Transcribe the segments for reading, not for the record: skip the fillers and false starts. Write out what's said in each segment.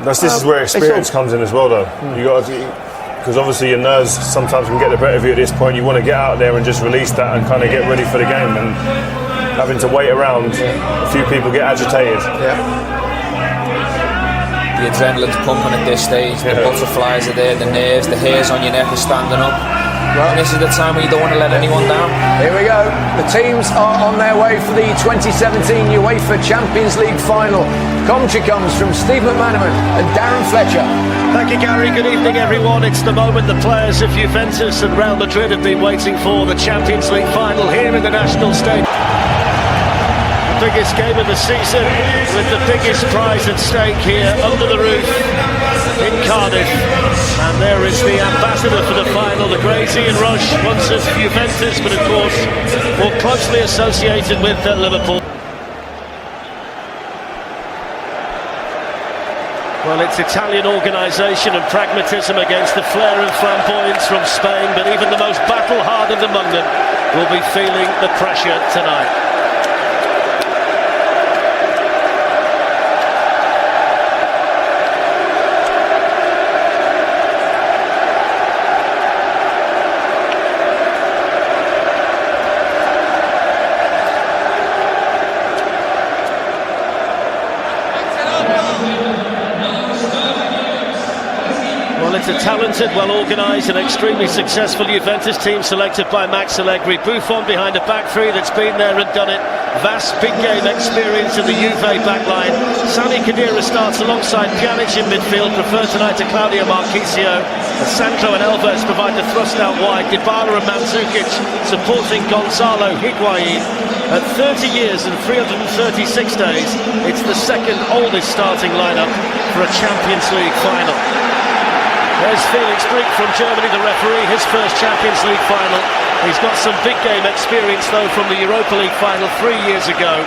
This is where experience comes in as well, though. You got because obviously your nerves sometimes can get the better of you at this point. You want to get out there and just release that and kind of get ready for the game. And having to wait around, a few people get agitated. The adrenaline's pumping at this stage. The butterflies are there, the nerves, the hairs on your neck are standing up. Well, and this is the time where you don't want to let anyone down. Here we go. The teams are on their way for the 2017 UEFA Champions League final. Commentary comes from Steve McManaman and Darren Fletcher. Thank you, Gary. Good evening, everyone. It's the moment the players of Juventus and Real Madrid have been waiting for, the Champions League final here in the National Stadium. The biggest game of the season, with the biggest prize at stake here under the roof in Cardiff. And there is the ambassador for the final, the great Ian Rush, once of Juventus, but of course more closely associated with Liverpool. Well, it's Italian organisation and pragmatism against the flair and flamboyance from Spain, but even the most battle-hardened among them will be feeling the pressure tonight. Well, it's a talented, well-organised and extremely successful Juventus team selected by Max Allegri. Buffon behind a back three that's been there and done it. Vast big game experience in the Juve backline. Sami Khedira starts alongside Pjanic in midfield, preferred tonight to Claudio Marchisio. And Sandro and Alves provide the thrust out wide. Dybala and Mandzukic supporting Gonzalo Higuain. At 30 years and 336 days, it's the second oldest starting lineup for a Champions League final. There's Felix Brink from Germany, the referee, his first Champions League final. He's got some big game experience, though, from the Europa League final 3 years ago.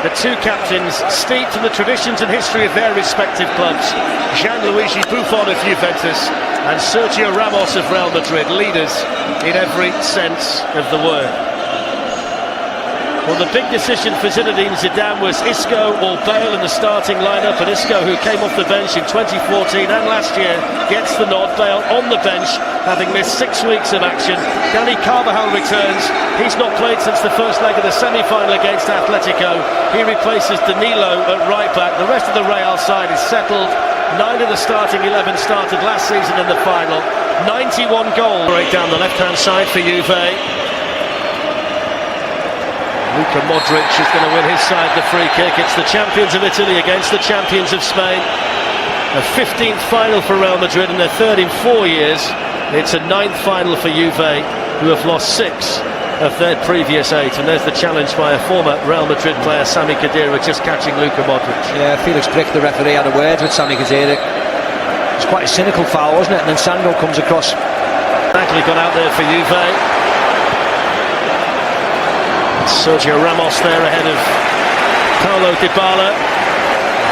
The two captains, steeped in the traditions and history of their respective clubs. Gianluigi Buffon of Juventus and Sergio Ramos of Real Madrid, leaders in every sense of the word. Well, the big decision for Zinedine Zidane was Isco or Bale in the starting lineup, and Isco, who came off the bench in 2014 and last year, gets the nod. Bale on the bench, having missed 6 weeks of action. Dani Carvajal returns. He's not played since the first leg of the semi-final against Atletico. He replaces Danilo at right back. The rest of the Real side is settled. 9 of the starting 11 started last season in the final. 91 goals. Right down the left-hand side for Juve. Luka Modric is going to win his side the free kick. It's the champions of Italy against the champions of Spain. A 15th final for Real Madrid and their third in 4 years. It's a 9th final for Juve, who have lost 6 of their previous 8. And there's the challenge by a former Real Madrid player, Sami Khedira, just catching Luka Modric. Yeah, Felix Brick, the referee, had a word with Sami Khedira. It's quite a cynical foul, wasn't it? And then Sandro comes across. Exactly, gone out there for Juve. Sergio Ramos there ahead of Paulo Dybala.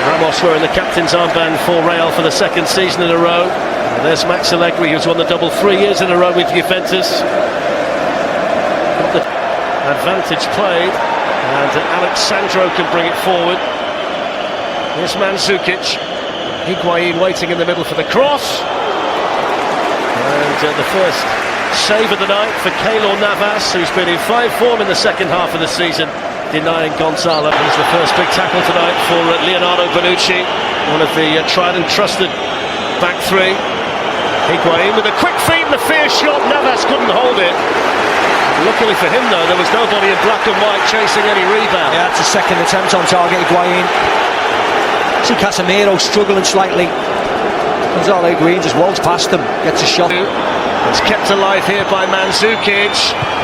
Ramos wearing the captain's armband for Real for the second season in a row. And there's Max Allegri, who's won the double 3 years in a row with Juventus. Got the advantage played, and Alex Sandro can bring it forward. Here's Mandzukic. Higuain waiting in the middle for the cross. And the first save of the night for Keylor Navas, who's been in fine form in the second half of the season, denying Gonzalo. Here's the first big tackle tonight for Leonardo Bonucci, one of the tried and trusted back three. Higuain with a quick feed and a fierce shot. Navas couldn't hold it. Luckily for him, though, there was nobody in black and white chasing any rebound. Yeah, it's a second attempt on target. Higuain. See Casemiro struggling slightly. Gonzalo Higuain just walks past them, gets a shot. It's kept alive here by Mandzukic,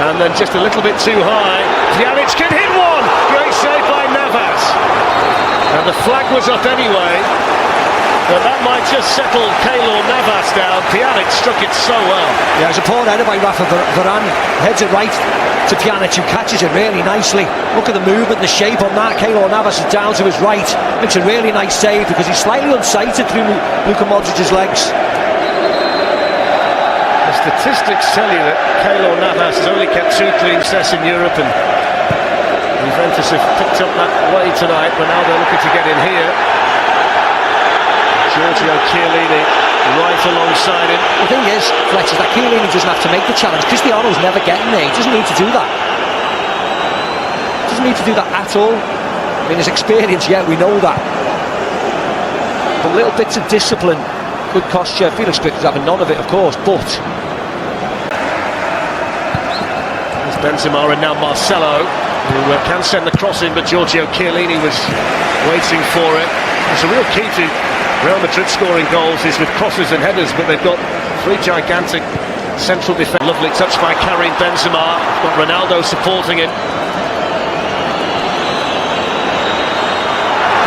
and then just a little bit too high. Pjanic can hit one! Great save by Navas. And the flag was up anyway, but that might just settle Keylor Navas down. Pjanic struck it so well. Yeah, it was a poor header by Rafa Varane. Heads it right to Pjanic, who catches it really nicely. Look at the movement, the shape on that. Keylor Navas is down to his right. Makes a really nice save because he's slightly unsighted through Luka Modric's legs. Statistics tell you that Keylor Navas has only kept 2 clean sets in Europe, and Juventus have picked up that way tonight, but now they're looking to get in here. Giorgio Chiellini right alongside him. The thing is, Fletcher, that Chiellini doesn't have to make the challenge. Cristiano's never getting there. He doesn't need to do that. He doesn't need to do that at all. I mean, his experience, yeah, we know that. But little bits of discipline could cost you. Felix Pickford's having none of it, of course, but... There's Benzema and now Marcelo, who can send the cross in, but Giorgio Chiellini was waiting for it. It's a real key to Real Madrid scoring goals is with crosses and headers, but they've got three gigantic central defence. Lovely touch by Karim Benzema. Got Ronaldo supporting him.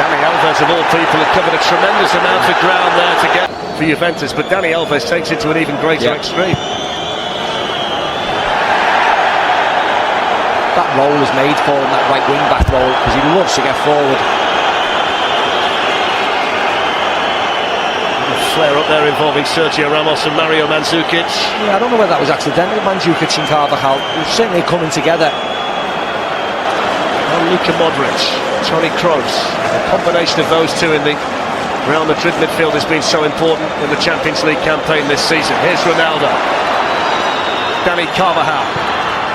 Dani Alves, of all people, had covered a tremendous amount of ground there to get for Juventus, but Dani Alves takes it to an even greater extreme. That role is made for him, that right wing-back role, because he loves to get forward. Flare up there involving Sergio Ramos and Mario Mandzukic. Yeah, I don't know whether that was accidental, Mandzukic and Carvajal. They're certainly coming together. And Luka Modric, Toni Kroos. The combination of those two in the Real Madrid midfield has been so important in the Champions League campaign this season. Here's Ronaldo. Dani Carvajal.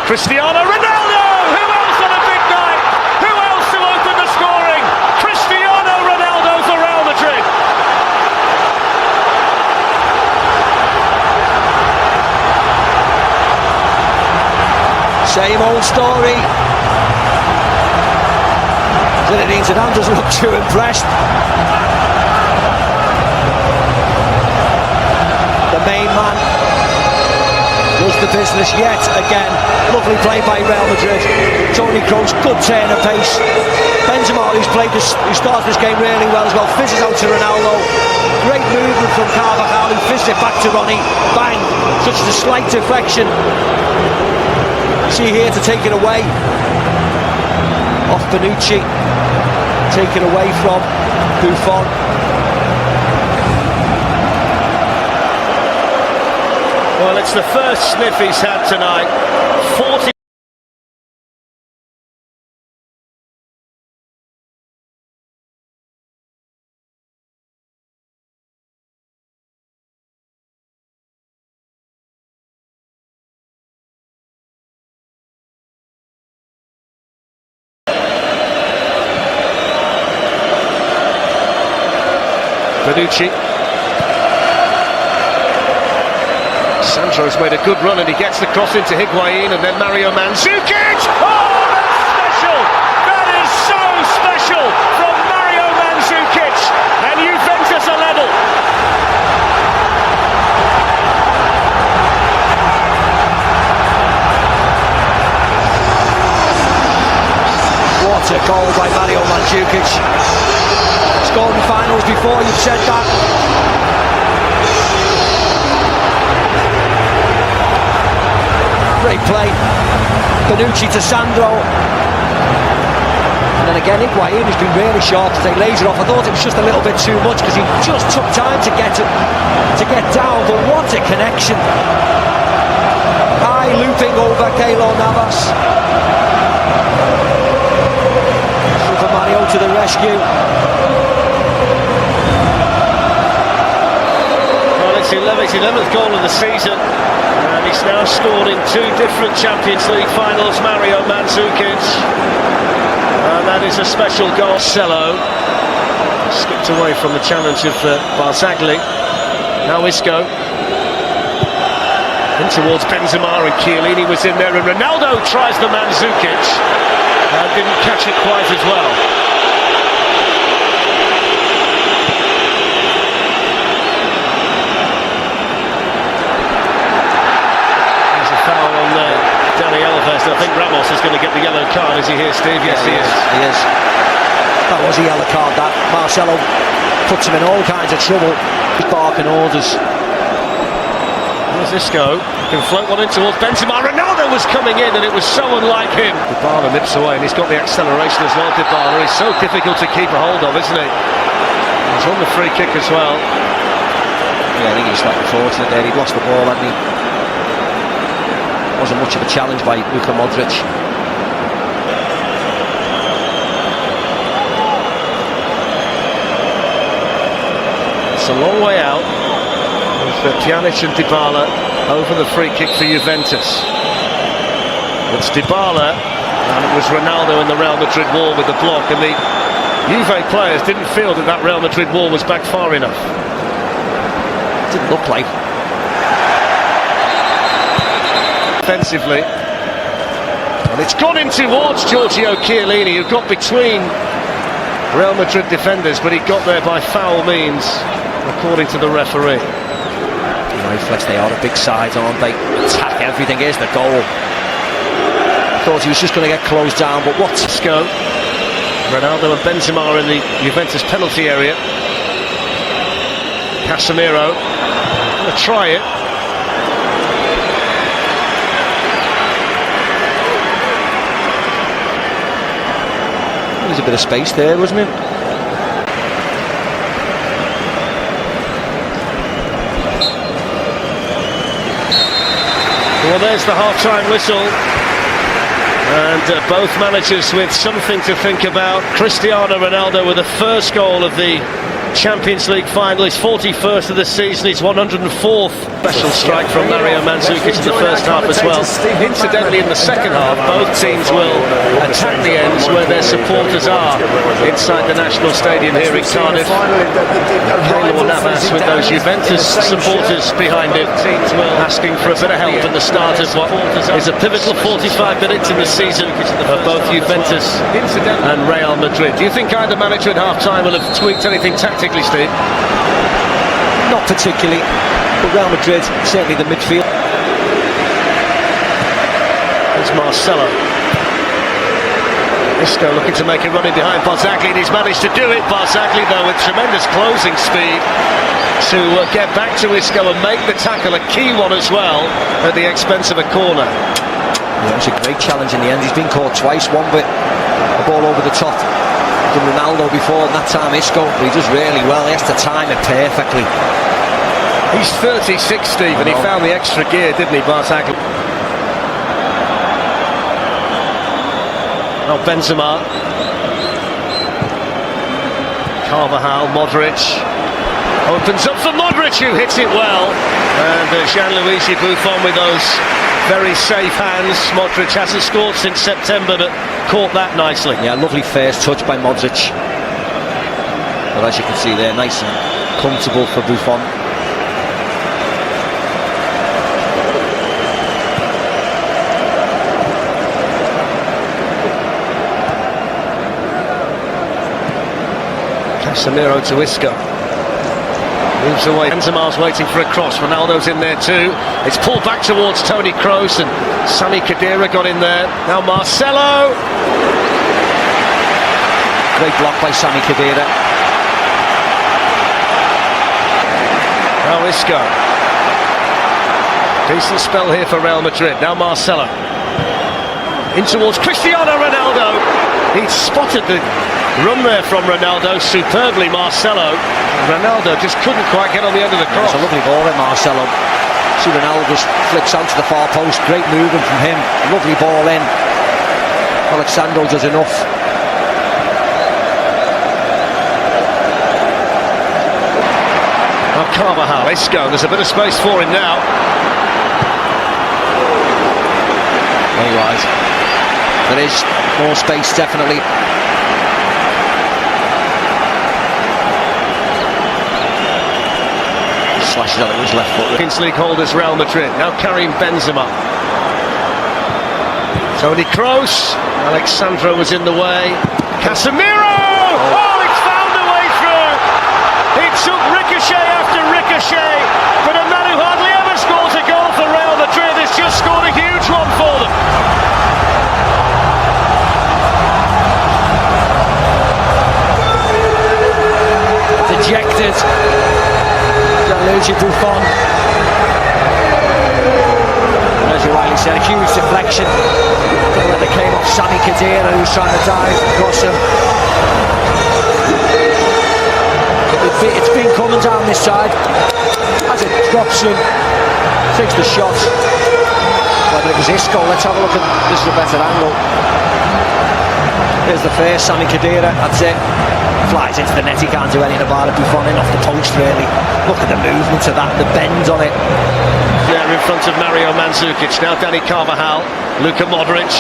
Cristiano Ronaldo! Who else on a big night? Who else to open the scoring? Cristiano Ronaldo for Real Madrid. Same old story. Zinedine Zidane doesn't look too impressed. The main man does the business yet again. Lovely play by Real Madrid. Toni Kroos, good turn of pace. Benzema, who started this game really well as well, fizzes out to Ronaldo. Great movement from Carvajal, who fizzes it back to Ronnie. Bang! Such a slight deflection. See here to take it away off Bonucci, take it away from Buffon. Well, it's the first sniff he's had tonight. 40. Bonucci. Sandro's made a good run and he gets the cross into Higuain and then Mario Mandzukic. Oh, that's special! That is so special from Mario Mandzukic, and Juventus are level. What a goal by Mario Mandzukic. Scored in finals before, you've said that. Great play. Bonucci to Sandro. And then again Higuain, who's been really sharp to take laser off. I thought it was just a little bit too much because he just took time to get down, but what a connection. High looping over Keylor Navas. Super Mario to the rescue. It's his 11th goal of the season, and he's now scored in two different Champions League finals, Mario Mandzukic, and that is a special goal. Marcelo skipped away from the challenge of Barzagli. Now Isco in towards Benzema, and Chiellini was in there, and Ronaldo tries the Mandzukic and didn't catch it quite as well. Dani Alves, I think Ramos is going to get the yellow card. Is he here, Steve? Yes, he is. He is. That was a yellow card, that. Marcelo puts him in all kinds of trouble. He's barking orders. Here's Isco. Can float one in towards Benzema. Ronaldo was coming in and it was so unlike him. Dybala nips away and he's got the acceleration as well. Dybala is so difficult to keep a hold of, isn't he? He's on the free kick as well. Yeah, I think he's slightly fortunate there. He'd lost the ball, hadn't he? Wasn't much of a challenge by Luka Modric. It's a long way out. With Pjanic and Dybala over the free kick for Juventus. It's Dybala, and it was Ronaldo in the Real Madrid wall with the block, and the Juve players didn't feel that that Real Madrid wall was back far enough. Didn't look like. Defensively. And it's gone in towards Giorgio Chiellini, who got between Real Madrid defenders, but he got there by foul means, according to the referee. Flex, they are a big side, aren't they? Attack everything. Here's the goal. Thought he was just going to get closed down, but what? Go. Ronaldo and Benzema are in the Juventus penalty area. Casemiro going to try it. There's a bit of space there, wasn't it? Well, there's the half-time whistle, and both managers with something to think about. Cristiano Ronaldo with the first goal of the Champions League final, his 41st of the season, his 104th. Special strike from Mario Mandzukic in the first half as well. Incidentally, in the second half, both teams will attack the ends where their supporters are inside the National Stadium here in Cardiff. Keylor Navas with those Juventus supporters behind him, asking for a bit of help at the start of what is a pivotal 45 minutes in the season of both Juventus and Real Madrid. Do you think either manager at half-time will have tweaked anything tactically, Steve? Not particularly, but Real Madrid, certainly the midfield. There's Marcelo. Isco looking to make a run in behind Barzagli, and he's managed to do it. Barzagli, though, with tremendous closing speed to get back to Isco and make the tackle, a key one as well, at the expense of a corner. Yeah, it was a great challenge in the end. He's been caught twice, one with a ball over the top than Ronaldo before, and that time Isco, but he does really well. He has to time it perfectly. He's 36, Steve, and he found the extra gear, didn't he, Barzagli? Oh, Benzema. Carvajal, Modric. Opens up for Modric, who hits it well. And Gianluigi Buffon with those very safe hands. Modric hasn't scored since September, but caught that nicely. Yeah, lovely first touch by Modric. But as you can see there, nice and comfortable for Buffon. Casemiro to Isco. Moves away. Benzema's waiting for a cross. Ronaldo's in there too. It's pulled back towards Toni Kroos, and Sami Khedira got in there. Now Marcelo. Great block by Sami Khedira. Now Isco. Decent spell here for Real Madrid. Now Marcelo. In towards Cristiano Ronaldo. He'd spotted the run there from Ronaldo superbly, Marcelo. Ronaldo just couldn't quite get on the end of the cross. It's a lovely ball in Marcelo. See Ronaldo just flicks out to the far post. Great movement from him. Lovely ball in. Alexandro does enough. Now Carvajal, Isco, there's a bit of space for him now. Very wide. There is more space, definitely. Slashes out with his left foot. Champions League holders Real Madrid. Now Karim Benzema. Toni Kroos. Alexandro was in the way. Casemiro! Oh, it's found a way through. It took ricochet after ricochet, but a man who hardly ever scores a goal for Real Madrid has just scored a huge one for them. Dejected. Gianluigi Buffon. As you rightly said, a huge deflection. When they came off Sami Khedira, who was trying to dive across him. It's been coming down this side. As it drops him, takes the shot. Whether it was Isco, let's have a look at this is a better angle. Here's the first, Sami Khedira, that's it. flies into the net, he can't do anything about it. Buffon in off the post, really. Look at the movement of that, the bend on it. There in front of Mario Mandzukic, now Dani Carvajal, Luka Modric.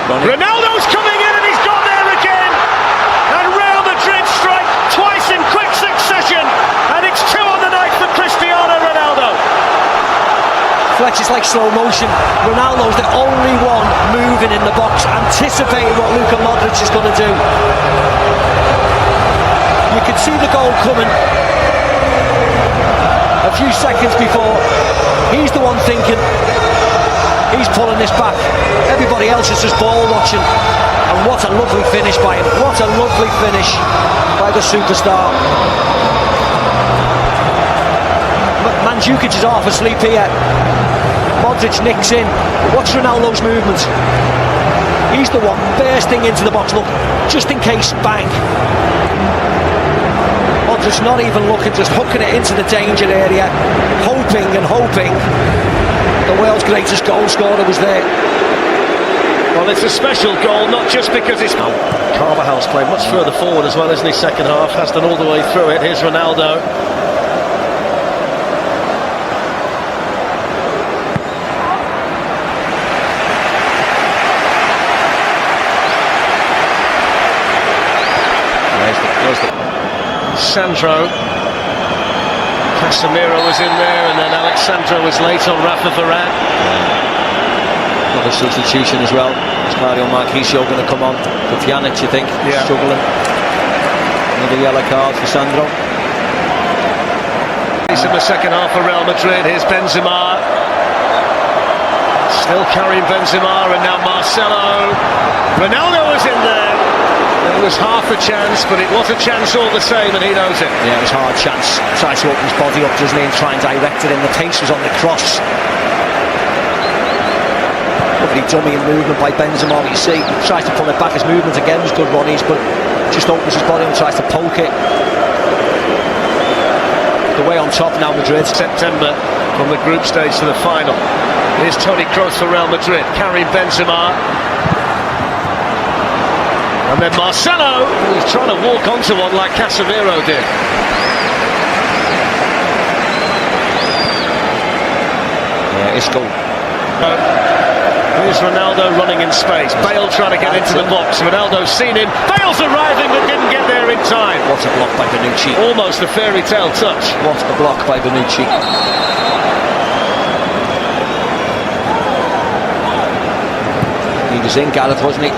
Ronaldo's coming in and he's gone there again! And Real Madrid strike twice in quick succession, and it's 2 on the night for Cristiano Ronaldo. Fletcher's like slow motion. Ronaldo's the only one moving in the box, anticipating what Luka Modric is going to do. You could see the goal coming a few seconds before. He's the one thinking. He's pulling this back. Everybody else is just ball watching. And what a lovely finish by him. What a lovely finish by the superstar. Mandzukic is half asleep here. Modric nicks in. Watch Ronaldo's movement. He's the one bursting into the box. Look, just in case, bang. Modric not even looking, just hooking it into the danger area, hoping and hoping the world's greatest goal scorer was there. Well, it's a special goal, not just because it's... Carvajal's played much further forward as well, isn't he? Second half, has done all the way through it. Here's Ronaldo. Sandro, Casemiro was in there, and then Alexandro was late on Rafa Varane. Another substitution as well. Is Mario Marchisio going to come on for Pjanic, you think? Yeah. Struggling. Another yellow card for Sandro. He's in the second half for Real Madrid. Here's Benzema. Still carrying Benzema, and now Marcelo. Ronaldo was in there. It was half a chance, but it was a chance all the same, and he knows it. Yeah, it was a hard chance. Tries to open his body up, doesn't he, and try and direct it in. The pace was on the cross. Lovely dummy and movement by Benzema. You see, he tries to pull it back. His movement again was good, Ronnie's, but just opens his body and tries to poke it. The way on top now, Madrid. September from the group stage to the final. Here's Toni Kroos for Real Madrid, carrying Benzema. And then Marcelo, who's trying to walk onto one like Casemiro did. Yeah, it's goal. Here's Ronaldo running in space. Bale trying to get into the box. Ronaldo's seen him. Bale's arriving but didn't get there in time. What a block by Bonucci. Almost a fairy tale touch. What a block by Bonucci. He was in, Gareth, wasn't he?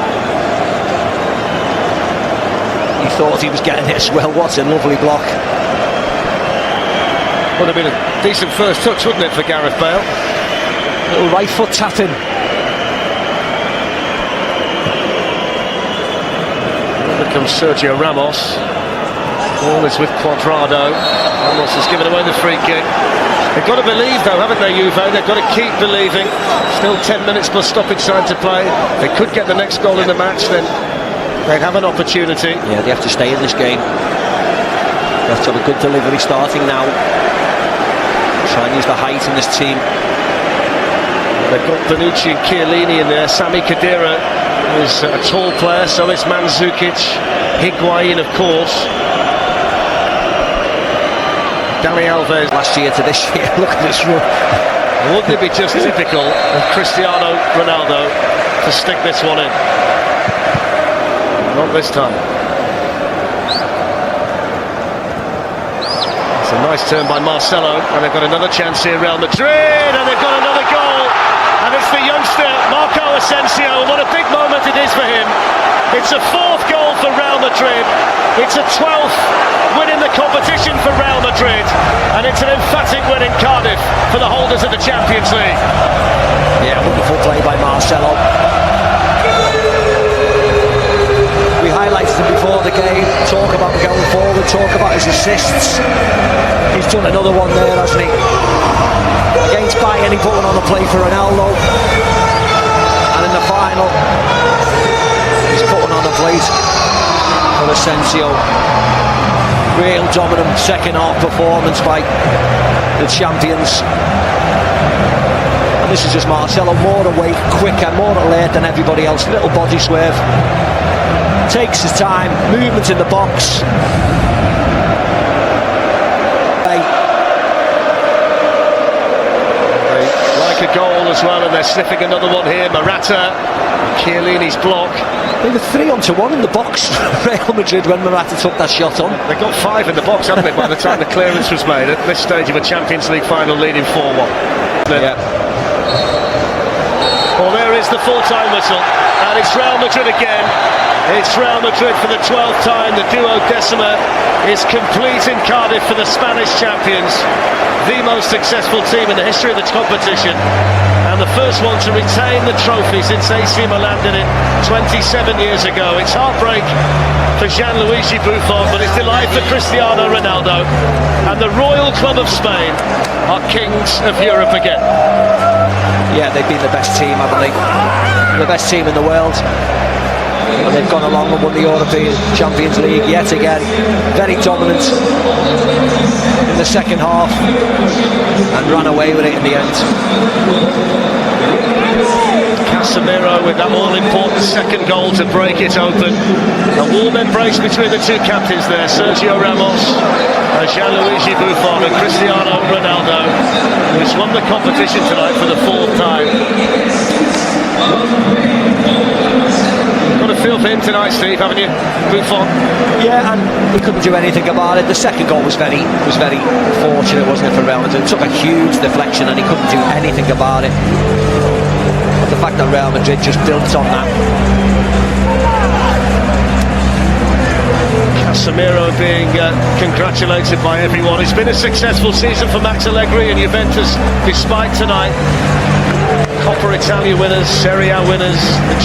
He thought he was getting this. Well, what a lovely block. Would have been a decent first touch, wouldn't it, for Gareth Bale? Little right foot tapping. Here comes Sergio Ramos. Ball is with Cuadrado. Ramos has given away the free kick. They've got to believe, though, haven't they, Juve? They've got to keep believing. Still 10 minutes plus stoppage time to play. They could get the next goal in the match, then they'd have an opportunity. Yeah, they have to stay in this game. They have to have a good delivery starting now. Try and use the height in this team. They've got Bonucci and Chiellini in there. Sami Khedira is a tall player, so is Mandzukic. Higuain, of course. Dani Alves. Last year to this year, look at this run. Wouldn't it be just typical of Cristiano Ronaldo to stick this one in? Not this time. It's a nice turn by Marcelo, and they've got another chance here, Real Madrid, and they've got another goal. And it's the youngster, Marco Asensio. What a big moment it is for him. It's a 4th goal for Real Madrid. It's a 12th win in the competition for Real Madrid. And it's an emphatic win in Cardiff for the holders of the Champions League. Yeah, wonderful play by Marcelo. We highlighted him before the game. Talk about him going forward, talk about his assists. He's done another one there, hasn't he? Against Bayern, he put one on the play for Ronaldo. And in the final, he's put one on the plate for Asensio. Real dominant second half performance by the champions. And this is just Marcelo, more awake, quicker, more alert than everybody else. Little body swerve. takes his time, movement in the box. Like a goal as well, and they're sniffing another one here. Morata, Chiellini's block. They were 3-on-1 in the box, Real Madrid, when Morata took that shot on. They got 5 in the box, haven't they, by the time the clearance was made at this stage of a Champions League final, leading 4-1. Yeah. Well, there is the full-time whistle, and it's Real Madrid again. It's Real Madrid for the 12th time. The duodecima is complete in Cardiff for the Spanish champions, the most successful team in the history of the competition, and the first one to retain the trophy since AC Milan did it 27 years ago. It's heartbreak for Gianluigi Buffon, but it's delight for Cristiano Ronaldo, and the Royal Club of Spain are kings of Europe again. Yeah, they've been the best team, haven't they? The best team in the world. And they've gone along and won the European Champions League yet again. Very dominant in the second half and ran away with it in the end. Casemiro with that all-important second goal to break it open. A warm embrace between the two captains there, Sergio Ramos and Gianluigi Buffon, and Cristiano Ronaldo, who's won the competition tonight for the 4th time. Got a feel for him tonight, Steve, haven't you? Buffon. Yeah, and he couldn't do anything about it. The second goal was very fortunate, wasn't it, for Real Madrid? It took a huge deflection and he couldn't do anything about it. But the fact that Real Madrid just built on that. Casemiro being congratulated by everyone. It's been a successful season for Max Allegri and Juventus, despite tonight. Coppa Italia winners, Serie A winners, the